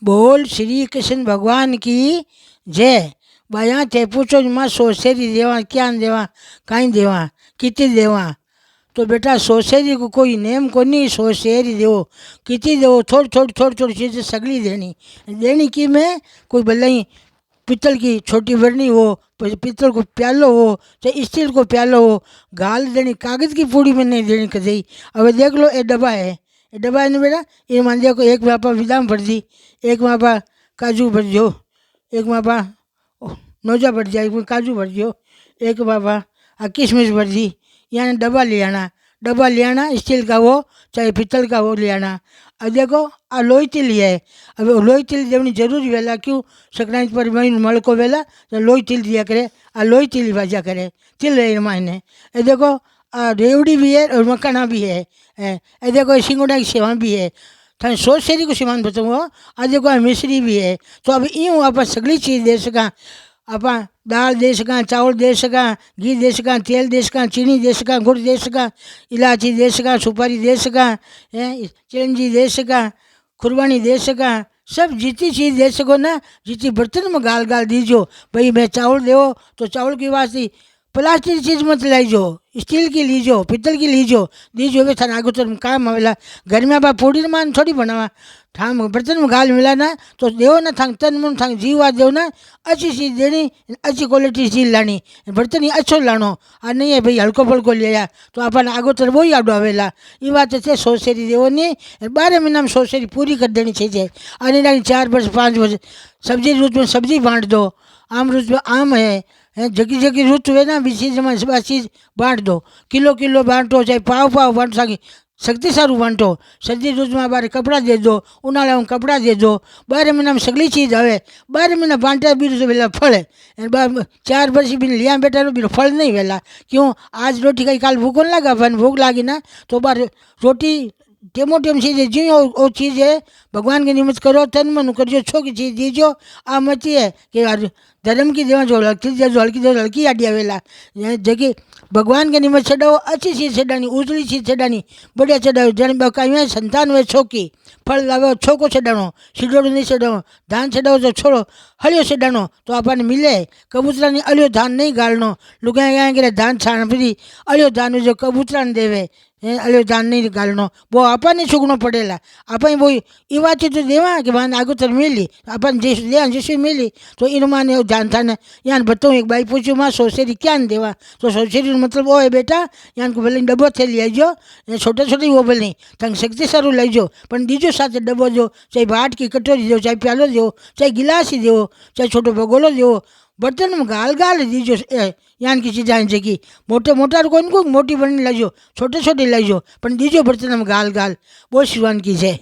बोल श्री कृष्ण भगवान की जय। बाया ते पूछो मां सोसेरी देवा क्या देवा कहीं देवा कितनी देवा। तो बेटा सोसेरी को कोई नेम को नहीं, सोसेरी देवो कितनी देवो थोड़ी थोड़ी थोड़ी थोड़ी चीज़ें सगली देनी देनी की मैं कोई भले पित्तल की छोटी बरनी हो, पित्तल को प्यालो हो, चाहे स्टील को प्यालो हो, गाल देनी कागज़ की पूड़ी में नहीं देनी कदई। अब देख लो ये डब्बा है, ये डब्बा है ना बेटा, ये मान दिया को एक मापा बादाम भर दी, एक मापा काजू भर दो, एक मापा नौजा भर दिया, एक में काजू भर दियो, एक मापा किशमिश भर दी। यानी डब्बा ले आना, डब्बा ले आना स्टील का हो चाहे पित्तल का हो ले आना। अब देखो आ लोई तिल है, अब लोई तिल देवनी जरूरी वेला क्यों संक्रांति पर महीन मल को वेला तो लोई तिल दिया करे, आ लोई तिल भाजा करे तिल है मायने। ये देखो आ रेवड़ी भी है और मखाना भी है, ये देखो सिंगोड़ा की सेवा भी है, थाने सौ शेरी को सामान बताऊँ। आ देखो आ मिश्री भी है। तो अब यूँ आप सगली चीज़ दे सका, आप दाल दे सका, चावल दे सका, घी दे सका, तेल दे सका, चीनी दे सका, गुड़ दे सका, इलायची दे सका, सुपारी दे सका, चिरंजी दे सका, खुरबानी दे सका, सब जितनी चीज़ दे सको ना जितनी बर्तन में गाल गाल दीजो। भाई मैं चावल दो तो चावल की वास्ते प्लास्टिक चीज़ मत लाइजो, स्टील की लीजो, पित्तल की लीजो दीजो। वे थाने आगो तो काम आवेला, घर में आप पूड़ी मान थोड़ी बनावा, ठाम बर्तन में गाल मिला ना तो देव ना थांग तन मन थांग जीव आ देव ना, अच्छी चीज़ देनी, अच्छी क्वालिटी चीज़ लानी, बर्तन ही अच्छो लानो। आ नहीं है भाई हल्को फुल्को लिया तो अपन आगो तर वही आडो आवेला। ये बात है सोसेरी देवो नहीं, 12 महीना में सोसेरी पूरी कर देनी चाहिए। आने 4 वर्ष 5 वर्ष सब्जी रूट में सब्जी बांट दो, आम रूट में आम है जगी जगी रुत हुए ना भी चीज़ में सब चीज़ बांट दो, किलो किलो बांटो चाहे पाव पाव बांट सके शक्ति सारू बांटो। सर्दी ऋतु में बारे कपड़ा दे दो, उनाला में कपड़ा दे दो, 12 महीना में सगली चीज़ आवे। 12 महीना बांटे भी तो वेला फल है, 4 वर्ष भी लिया बेटा भी फल नहीं वेला क्यों। आज रोटी कहीं काल भूख लगा अपन भूख लगी ना तो बार रोटी टेमो टेम चीज़ है जी वो चीज़ है भगवान की निमित्त करो, तन मन करो, छो की चीज़ दीजो। आ मची है कि धर्म की देवा जो हल्की जो हल्की जो हल्की आडिया वेला जगह भगवान के निमित्त छड़ाओ, अच्छी चीज़ छड़ानी, उजली चीज़ छड़ानी, बढ़िया छड़ाओ। जन कहीं संतान हुए छोकी फल लावे छोको छड़ानो, सिडोड़ो नहीं छड़ानो, धान छड़ाओ तो छोड़ो हलियो छड़ानो तो अपन मिले। कबूतरा ने अलियो धान नहीं गालनो, लुगाए धान छाण फिरी अलियो धान जो कबूतरा ने देवे अलियो धान नहीं गालनो, वो अपन ने छुगनो पड़ेला। अपन वो ये बात तो देवा कि मान आगो तर मिली अपन जैसे मिली तो इन माने धान था ना। यान बताऊँ एक बाई पूछू माँ सोसेरी क्या न देवा तो सोसेरी मतलब वो है बेटा यान को भले डब्बो थे ले आइजो, छोटे छोटे वो भले तंग शक्ति सारू लाइजो पण दीजो साथ डब्बो जो चाहे भाट की कटोरी दो, चाहे प्यालो दो, चाहे गिलास ही दो, चाहे छोटो भगोलो दो, बर्तन में गाल गाल दीजो। यान की चीज़ जगी मोटे मोटा कोई को मोटी बनी लाइजो, छोटे छोटे लाइजो पण दीजो बर्तन में गाल गाल। वो शिवान की जय।